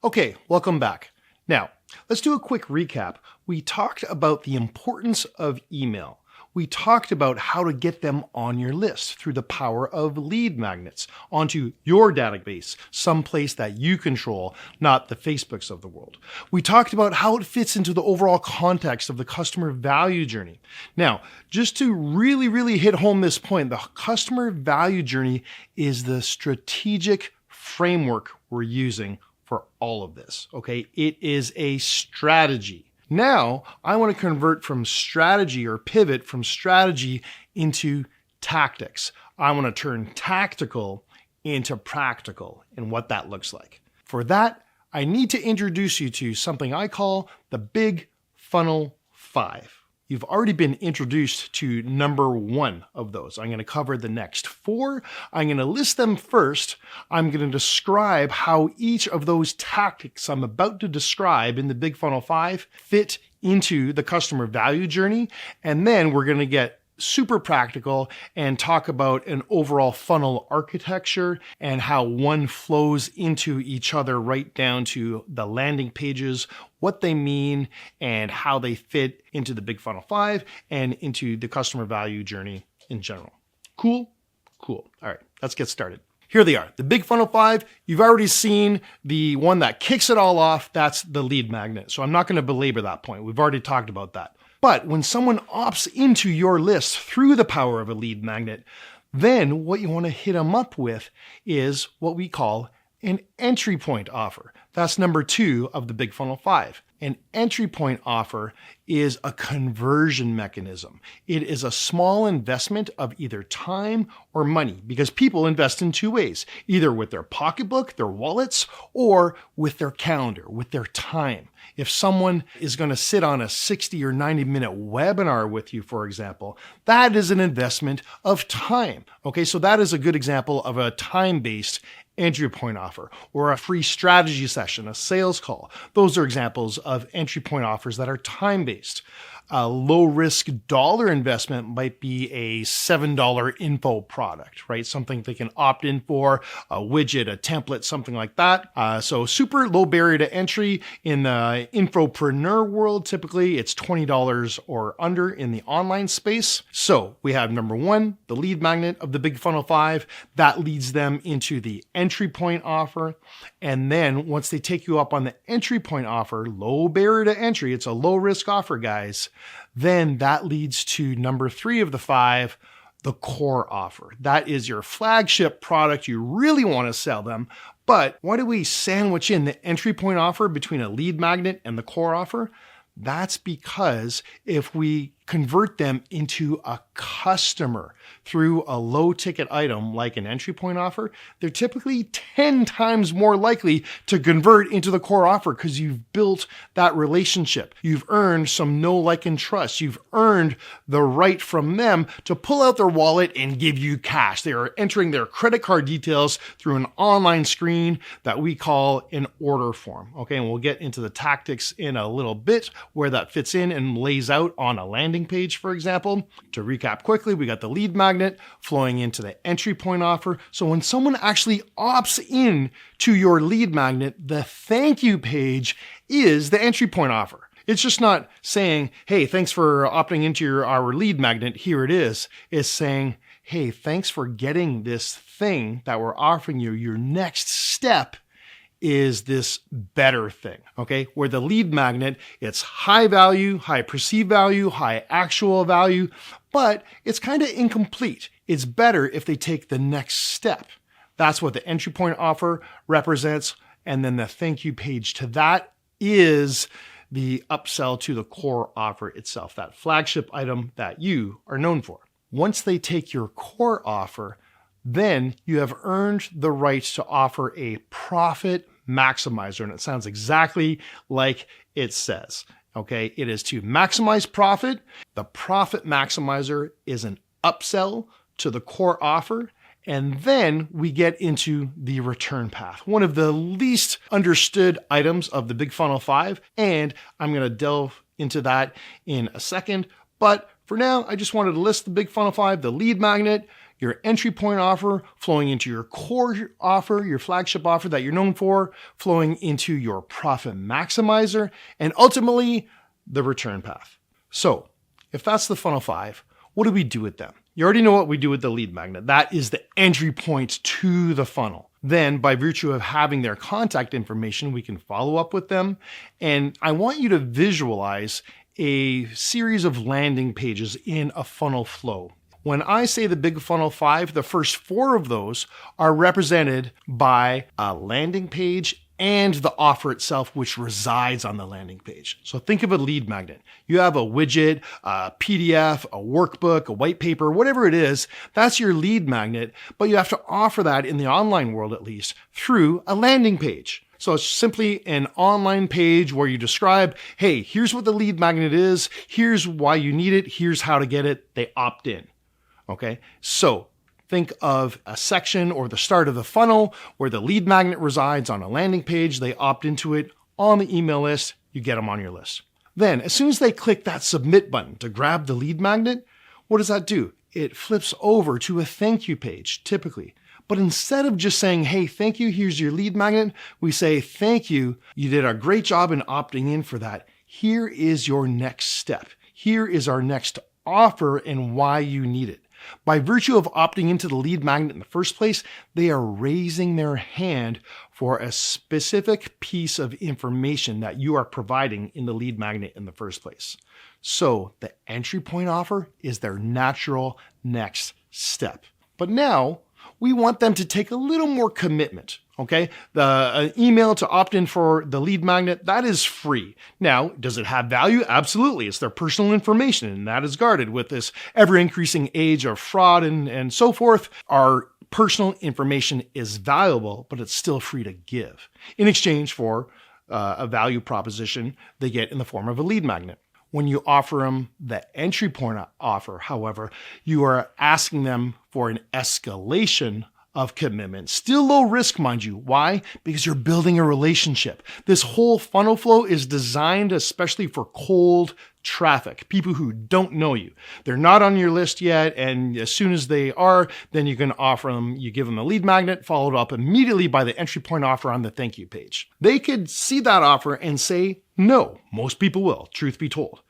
Okay, welcome back. Now, let's do a quick recap. We talked about the importance of email. We talked about how to get them on your list through the power of lead magnets onto your database, someplace that you control, not the Facebooks of the world. We talked about how it fits into the overall context of the customer value journey. Now, just to really hit home this point, the customer value journey is the strategic framework we're using for all of this, okay? It is a strategy. Now, I want to convert from strategy or pivot from strategy into tactics. I want to turn tactical into practical and what that looks like. For that, I need to introduce you to something I call the Big Funnel 5. You've already been introduced to number 1 of those. I'm going to cover the next 4. I'm going to list them first. I'm going to describe how each of those tactics I'm about to describe in the Big Funnel 5 fit into the customer value journey. And then we're going to get super practical and talk about an overall funnel architecture and how one flows into each other right down to the landing pages, what they mean, and how they fit into the Big Funnel 5 and into the customer value journey in general. Cool? Cool. All right, let's get started. Here they are. The Big Funnel 5, you've already seen the one that kicks it all off. That's the lead magnet. So I'm not going to belabor that point. We've already talked about that. But when someone opts into your list through the power of a lead magnet, then what you want to hit them up with is what we call an entry point offer. That's number 2 of the Big Funnel 5. An entry point offer is a conversion mechanism. It is a small investment of either time or money because people invest in 2 ways, either with their pocketbook, their wallets, or with their calendar, with their time. If someone is going to sit on a 60 or 90-minute webinar with you, for example, that is an investment of time. Okay, so that is a good example of a time-based entry point offer, or a free strategy session, a sales call. Those are examples of entry point offers that are time-based. A low-risk dollar investment might be a $7 info product, right? Something they can opt in for, a widget, a template, something like that. So super low barrier to entry in the infopreneur world. Typically, it's $20 or under in the online space. So we have number 1, the lead magnet of the Big Funnel 5. That leads them into the entry point offer. And then once they take you up on the entry point offer, low barrier to entry, it's a low-risk offer, guys. Then that leads to number 3 of the 5, the core offer. That is your flagship product. You really want to sell them. But why do we sandwich in the entry point offer between a lead magnet and the core offer? That's because if we convert them into a customer through a low ticket item like an entry point offer, they're typically 10 times more likely to convert into the core offer because you've built that relationship. You've earned some know, like, and trust. You've earned the right from them to pull out their wallet and give you cash. They are entering their credit card details through an online screen that we call an order form. Okay, and we'll get into the tactics in a little bit where that fits in and lays out on a landing page, for example. To recap quickly, we got the lead magnet flowing into the entry point offer. So when someone actually opts in to your lead magnet, the thank you page is the entry point offer. It's just not saying, hey, thanks for opting into our lead magnet, here it is. It's saying, hey, thanks for getting this thing that we're offering you. Your next step is this better thing, okay? Where the lead magnet, it's high value, high perceived value, high actual value, but it's kind of incomplete. It's better if they take the next step. That's what the entry point offer represents. And then the thank you page to that is the upsell to the core offer itself, that flagship item that you are known for. Once they take your core offer, then you have earned the right to offer a profit maximizer. And it sounds exactly like it says. Okay, it is to maximize profit. The profit maximizer is an upsell to the core offer. And then we get into the return path, one of the least understood items of the Big Funnel 5. And I'm going to delve into that in a second. But for now, I just wanted to list the Big Funnel 5, the lead magnet, your entry point offer, flowing into your core offer, your flagship offer that you're known for, flowing into your profit maximizer, and ultimately the return path. So if that's the funnel 5, what do we do with them? You already know what we do with the lead magnet. That is the entry point to the funnel. Then by virtue of having their contact information, we can follow up with them. And I want you to visualize a series of landing pages in a funnel flow. When I say the big funnel 5, the first 4 of those are represented by a landing page and the offer itself, which resides on the landing page. So think of a lead magnet. You have a widget, a PDF, a workbook, a white paper, whatever it is, that's your lead magnet, but you have to offer that in the online world at least through a landing page. So it's simply an online page where you describe, hey, here's what the lead magnet is, here's why you need it, here's how to get it, they opt in. Okay, so think of a section or the start of the funnel where the lead magnet resides on a landing page. They opt into it on the email list. You get them on your list. Then as soon as they click that submit button to grab the lead magnet, what does that do? It flips over to a thank you page typically. But instead of just saying, hey, thank you, here's your lead magnet, we say, thank you, you did a great job in opting in for that. Here is your next step. Here is our next offer and why you need it. By virtue of opting into the lead magnet in the first place, they are raising their hand for a specific piece of information that you are providing in the lead magnet in the first place. So the entry point offer is their natural next step. But now we want them to take a little more commitment. Okay, the email to opt in for the lead magnet, that is free. Now, does it have value? Absolutely. It's their personal information, and that is guarded with this ever-increasing age of fraud and so forth. Our personal information is valuable, but it's still free to give in exchange for a value proposition they get in the form of a lead magnet. When you offer them the entry point offer, however, you are asking them for an escalation of commitment. Still low risk, mind you. Why? Because you're building a relationship. This whole funnel flow is designed especially for cold traffic, people who don't know you. They're not on your list yet, and as soon as they are, then you can offer them, you give them a lead magnet, followed up immediately by the entry point offer on the thank you page. They could see that offer and say no. Most people will, truth be told.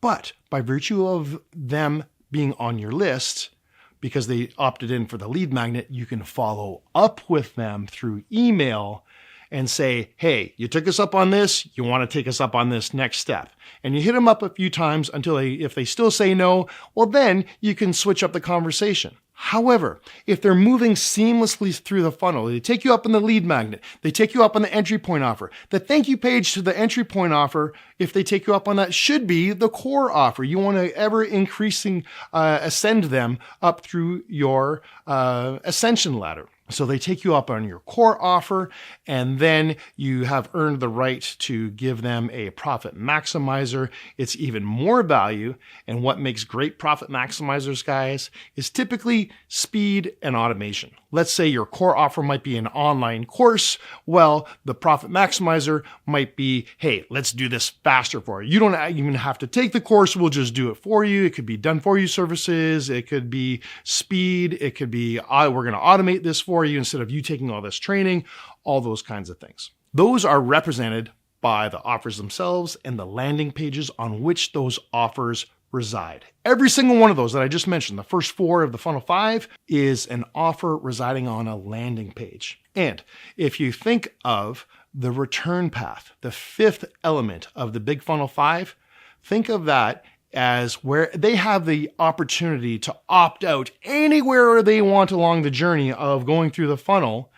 But by virtue of them being on your list, because they opted in for the lead magnet, you can follow up with them through email and say, hey, you took us up on this, you want to take us up on this next step. And you hit them up a few times until if they still say no, well, then you can switch up the conversation. However, if they're moving seamlessly through the funnel, they take you up on the lead magnet, they take you up on the entry point offer. The thank you page to the entry point offer, if they take you up on that, should be the core offer. You want to ever increasing ascend them up through your ascension ladder. So they take you up on your core offer, and then you have earned the right to give them a profit maximizer. It's even more value. And what makes great profit maximizers, guys, is typically speed and automation. Let's say your core offer might be an online course. Well, the profit maximizer might be, hey, let's do this faster for you. You don't even have to take the course. We'll just do it for you. It could be done for you services. It could be speed. It could be, we're going to automate this for you instead of you taking all this training, all those kinds of things. Those are represented by the offers themselves and the landing pages on which those offers reside. Every single one of those that I just mentioned, the first 4 of the funnel 5, is an offer residing on a landing page. And if you think of the return path, the 5th element of the big funnel 5, think of that as where they have the opportunity to opt out anywhere they want along the journey of going through the funnel.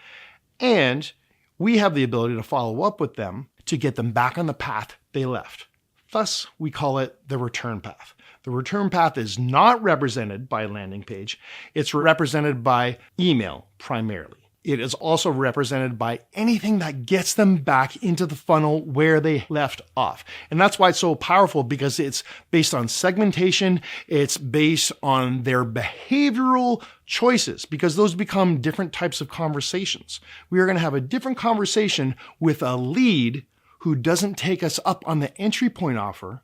And we have the ability to follow up with them to get them back on the path they left. Thus, we call it the return path. The return path is not represented by a landing page. It's represented by email primarily. It is also represented by anything that gets them back into the funnel where they left off. And that's why it's so powerful, because it's based on segmentation. It's based on their behavioral choices, because those become different types of conversations. We are going to have a different conversation with a lead who doesn't take us up on the entry point offer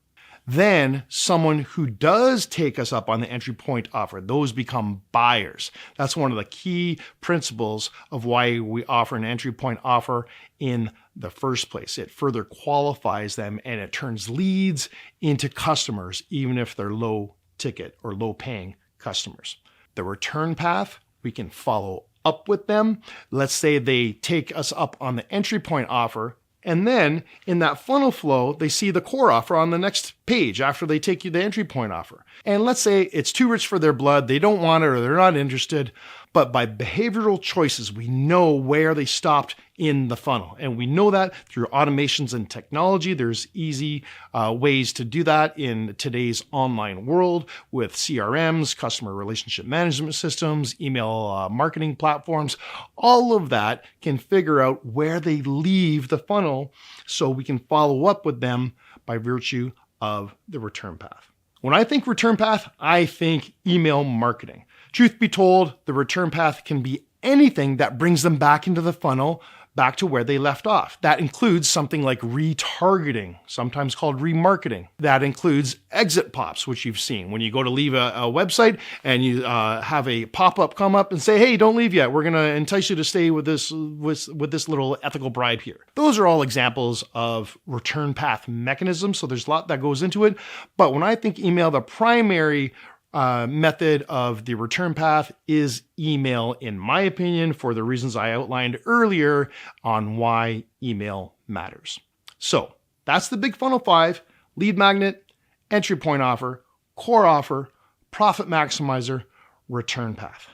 Then someone who does take us up on the entry point offer, those become buyers. That's one of the key principles of why we offer an entry point offer in the first place. It further qualifies them and it turns leads into customers, even if they're low ticket or low paying customers. The return path, we can follow up with them. Let's say they take us up on the entry point offer, and then in that funnel flow, they see the core offer on the next page after they take you the entry point offer. And let's say it's too rich for their blood, they don't want it or they're not interested, but by behavioral choices, we know where they stopped in the funnel. And we know that through automations and technology. There's easy ways to do that in today's online world with CRMs, customer relationship management systems, email marketing platforms. All of that can figure out where they leave the funnel so we can follow up with them by virtue of the return path. When I think return path, I think email marketing. Truth be told, the return path can be anything that brings them back into the funnel, back to where they left off. That includes something like retargeting, sometimes called remarketing. That includes exit pops, which you've seen. When you go to leave a website and you have a pop-up come up and say, hey, don't leave yet. We're going to entice you to stay with this little ethical bribe here. Those are all examples of return path mechanisms. So there's a lot that goes into it. But when I think email, the primary method of the return path is email, in my opinion, for the reasons I outlined earlier on why email matters. So that's the big funnel 5: lead magnet, entry point offer, core offer, profit maximizer, return path.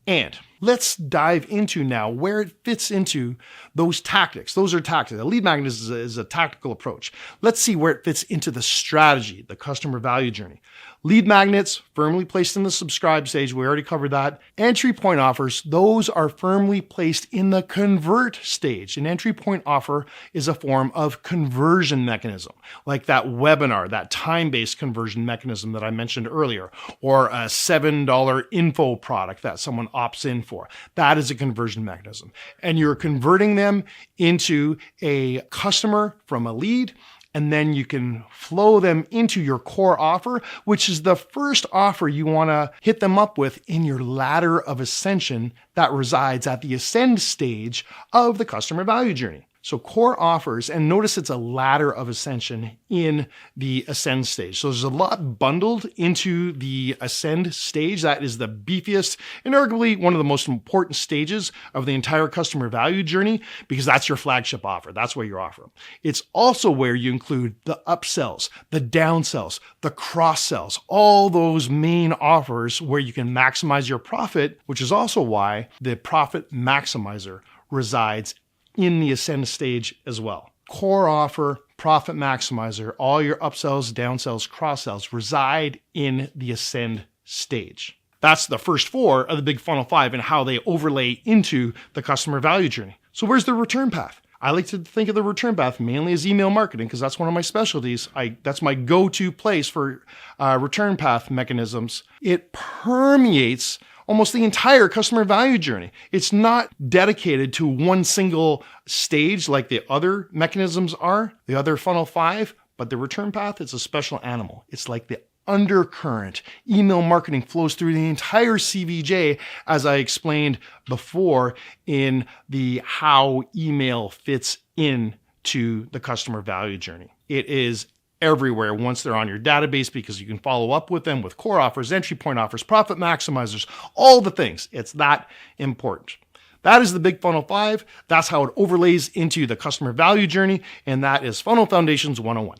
And let's dive into now where it fits into those tactics. Those are tactics. A lead magnet is a tactical approach. Let's see where it fits into the strategy, the customer value journey. Lead magnets, firmly placed in the subscribe stage. We already covered that. Entry point offers, those are firmly placed in the convert stage. An entry point offer is a form of conversion mechanism, like that webinar, that time-based conversion mechanism that I mentioned earlier, or a $7 info product that someone opts in for. That is a conversion mechanism. And you're converting them into a customer from a lead, and then you can flow them into your core offer, which is the first offer you want to hit them up with in your ladder of ascension that resides at the ascend stage of the customer value journey. So core offers, and notice it's a ladder of ascension in the ascend stage. So there's a lot bundled into the ascend stage. That is the beefiest and arguably one of the most important stages of the entire customer value journey, because that's your flagship offer. That's where you offer them. It's also where you include the upsells, the downsells, the cross sells, all those main offers where you can maximize your profit, which is also why the profit maximizer resides in the ascend stage as well. Core offer, profit maximizer, all your upsells, downsells, cross sells reside in the ascend stage. That's the first 4 of the big funnel 5 and how they overlay into the customer value journey. So where's the return path? I like to think of the return path mainly as email marketing because that's one of my specialties. That's my go-to place for return path mechanisms. It permeates almost the entire customer value journey. It's not dedicated to one single stage like the other mechanisms are, the other funnel 5, but the return path is a special animal. It's like the undercurrent. Email marketing flows through the entire CVJ, as I explained before in the how email fits into the customer value journey. It is everywhere once they're on your database because you can follow up with them with core offers, entry point offers, profit maximizers, all the things. It's that important. That is the big funnel 5. That's how it overlays into the customer value journey, and that is Funnel Foundations 101.